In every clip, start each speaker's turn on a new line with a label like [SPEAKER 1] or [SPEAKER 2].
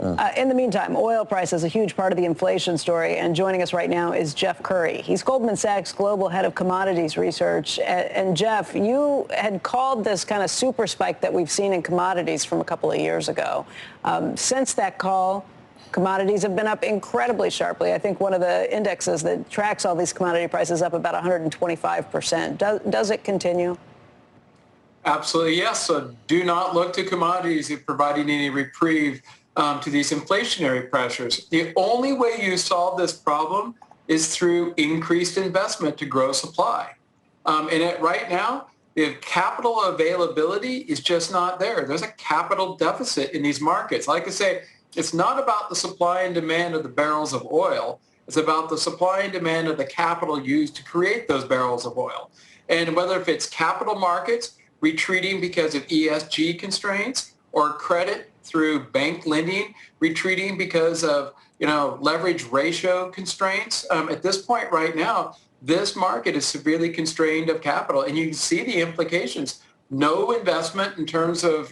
[SPEAKER 1] In the meantime, oil price is a huge part of the inflation story, and joining us right now is Jeff Currie. He's Goldman Sachs Global Head of Commodities Research. And Jeff, you had called this kind of super spike that we've seen in commodities from a couple of years ago. Since that call, commodities have been up incredibly sharply. I think one of the indexes that tracks all these commodity prices up about 125%. Does it continue?
[SPEAKER 2] Absolutely, yes. So do not look to commodities as providing any reprieve to these inflationary pressures. The only way you solve this problem is through increased investment to grow supply. Right now, the capital availability is just not there. There's a capital deficit in these markets. Like I say, it's not about the supply and demand of the barrels of oil. It's about the supply and demand of the capital used to create those barrels of oil. And whether if it's capital markets retreating because of ESG constraints or credit through bank lending retreating because of leverage ratio constraints. At this point right now, this market is severely constrained of capital, and you can see the implications. No investment in terms of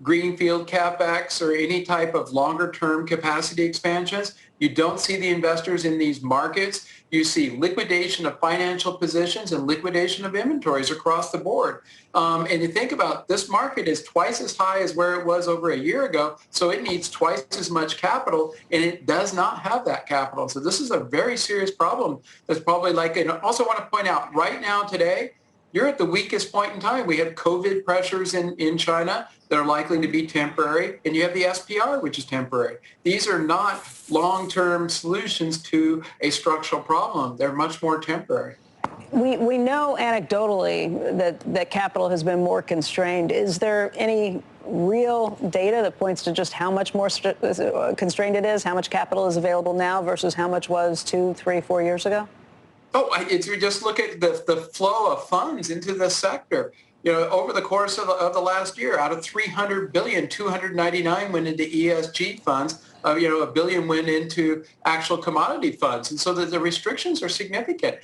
[SPEAKER 2] greenfield capex or any type of longer term capacity expansions. You don't see the investors in these markets. You see liquidation of financial positions and liquidation of inventories across the board. And you think about this market is twice as high as where it was over a year ago, so it needs twice as much capital, and it does not have that capital. So this is a very serious problem that's probably and I also want to point out right now today, you're at the weakest point in time. We have COVID pressures in China that are likely to be temporary, and you have the SPR, which is temporary. These are not long-term solutions to a structural problem. They're much more temporary.
[SPEAKER 1] We know anecdotally that capital has been more constrained. Is there any real data that points to just how much more constrained it is, how much capital is available now versus how much was 2, 3, 4 years ago?
[SPEAKER 2] If you just look at the flow of funds into the sector, over the course of the last year, out of 300 billion, 299 went into ESG funds. $1 billion went into actual commodity funds, and so the restrictions are significant.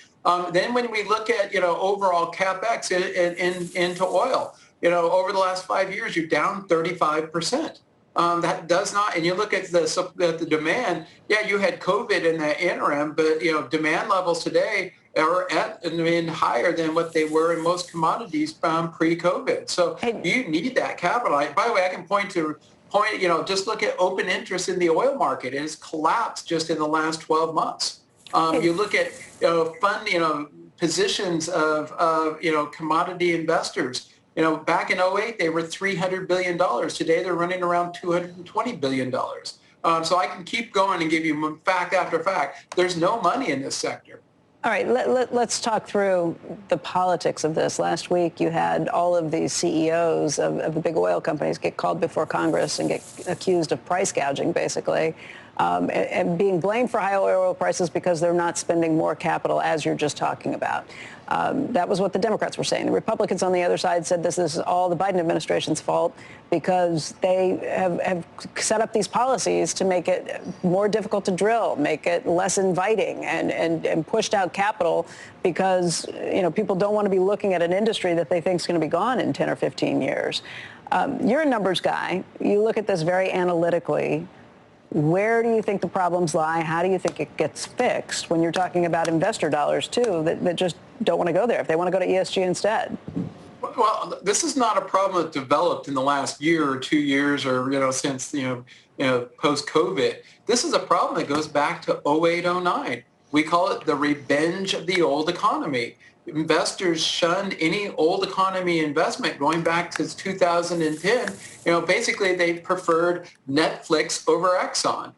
[SPEAKER 2] Then when we look at overall capex into oil, over the last 5 years, you're down 35%. That does not, and you look at the demand, you had COVID in the interim, but demand levels today are higher than what they were in most commodities pre-COVID. So you need that capital. By the way, I can just look at open interest in the oil market. It has collapsed just in the last 12 months. You look at positions of commodity investors. Back in 2008, they were $300 billion. Today, they're running around $220 billion. So I can keep going and give you fact after fact. There's no money in this sector.
[SPEAKER 1] All right, let's talk through the politics of this. Last week, you had all of these CEOs of the big oil companies get called before Congress and get accused of price gouging, basically, and being blamed for high oil prices because they're not spending more capital, as you're just talking about. That was what the Democrats were saying. The Republicans on the other side said this is all the Biden administration's fault because they have set up these policies to make it more difficult to drill, make it less inviting, and pushed out capital because people don't want to be looking at an industry that they think is going to be gone in 10 or 15 years. You're a numbers guy. You look at this very analytically. Where do you think the problems lie? How do you think it gets fixed when you're talking about investor dollars, too, that just don't want to go there if they want to go to ESG instead?
[SPEAKER 2] Well, this is not a problem that developed in the last year or 2 years or, since, post-COVID. This is a problem that goes back to 2008, 2009. We call it the revenge of the old economy. Investors shunned any old economy investment going back to 2010. Basically they preferred Netflix over Exxon.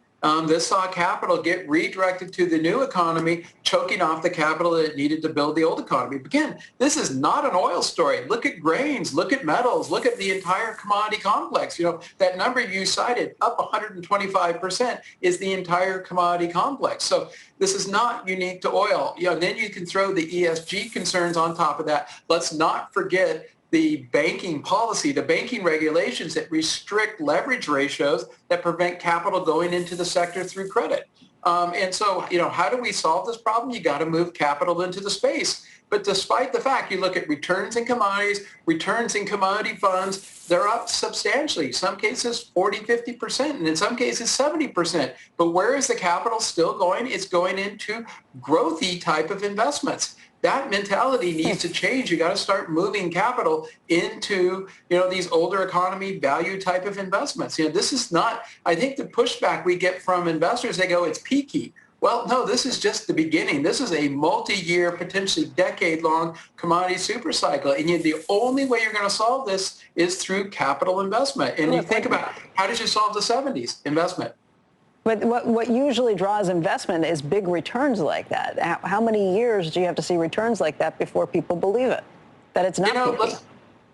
[SPEAKER 2] This saw capital get redirected to the new economy, choking off the capital that it needed to build the old economy. But again, this is not an oil story. Look at grains, look at metals, look at the entire commodity complex. That number you cited, up 125%, is the entire commodity complex. So this is not unique to oil. Then you can throw the ESG concerns on top of that. Let's not forget the banking policy, the banking regulations that restrict leverage ratios that prevent capital going into the sector through credit. And so, how do we solve this problem? You got to move capital into the space. But despite the fact, you look at returns in commodities, returns in commodity funds, they're up substantially. Some cases 40, 50%, and in some cases 70%. But where is the capital still going? It's going into growthy type of investments. That mentality needs to change. You got to start moving capital into, these older economy value type of investments. This is not, I think the pushback we get from investors, they go, it's peaky. Well, no, this is just the beginning. This is a multi-year, potentially decade-long commodity super cycle. And yet the only way you're going to solve this is through capital investment. And you think about, how did you solve the 70s? Investment.
[SPEAKER 1] But what usually draws investment is big returns like that. How many years do you have to see returns like that before people believe it, that it's not peaky?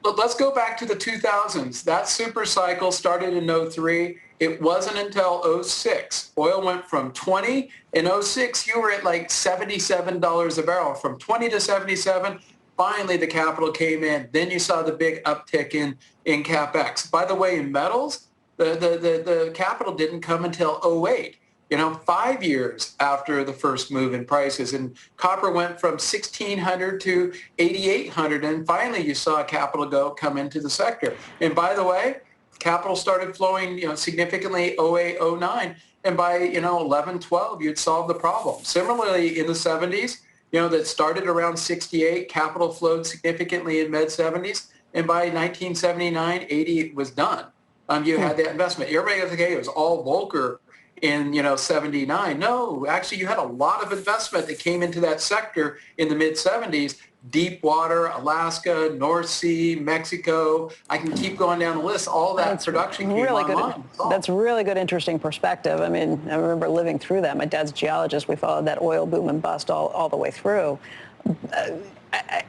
[SPEAKER 2] Let's go back to the 2000s. That super cycle started in 03. It wasn't until 06. Oil went from 20. In 06, you were at like $77 a barrel. From 20 to 77, finally the capital came in. Then you saw the big uptick in CapEx. By the way, in metals, the capital didn't come until 08. 5 years after the first move in prices. And copper went from 1,600 to 8,800. And finally, you saw capital come into the sector. And by the way, capital started flowing, significantly 08, 09. And by, 11, 12, you'd solve the problem. Similarly, in the 70s, that started around 68, capital flowed significantly in mid-70s. And by 1979, 80 was done. You had that investment. Everybody goes, okay, it was all Volcker in 79. No, actually you had a lot of investment that came into that sector in the mid 70s. Deep water, Alaska, North Sea, Mexico. I can keep going down the list. All that production came online.
[SPEAKER 1] That's really good, interesting perspective. I mean, I remember living through that. My dad's a geologist. We followed that oil boom and bust all the way through.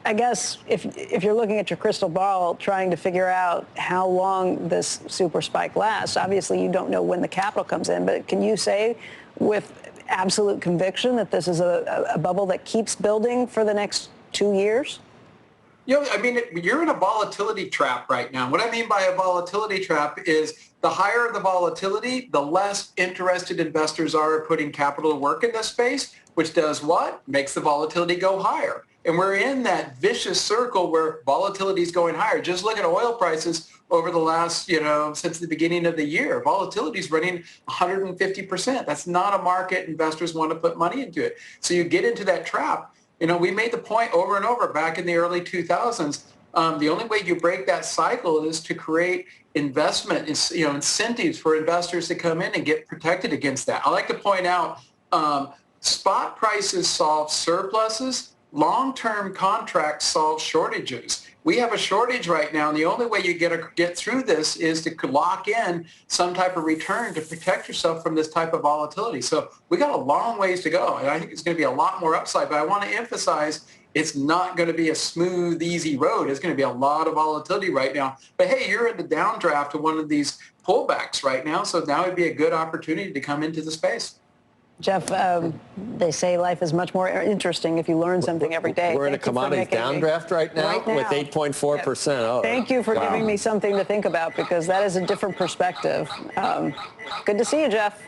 [SPEAKER 1] I guess if you're looking at your crystal ball trying to figure out how long this super spike lasts, obviously you don't know when the capital comes in, but can you say with absolute conviction that this is a bubble that keeps building for the next 2 years?
[SPEAKER 2] You're in a volatility trap right now. What I mean by a volatility trap is the higher the volatility, the less interested investors are in putting capital to work in this space, which does what? Makes the volatility go higher. And we're in that vicious circle where volatility is going higher. Just look at oil prices over the last, since the beginning of the year. Volatility is running 150%. That's not a market investors want to put money into it. So you get into that trap. We made the point over and over back in the early 2000s. The only way you break that cycle is to create investment, incentives for investors to come in and get protected against that. I like to point out spot prices solve surpluses. Long-term contracts solve shortages. We have a shortage right now, and the only way you get through this is to lock in some type of return to protect yourself from this type of volatility. So we got a long ways to go, and I think it's going to be a lot more upside. But I want to emphasize it's not going to be a smooth, easy road. It's going to be a lot of volatility right now. But hey, you're in the downdraft of one of these pullbacks right now, so now would be a good opportunity to come into the space.
[SPEAKER 1] Jeff, they say life is much more interesting if you learn something every day.
[SPEAKER 3] We're in a commodities downdraft right now with 8.4%. Oh,
[SPEAKER 1] thank you for giving me something to think about, because that is a different perspective. Good to see you, Jeff.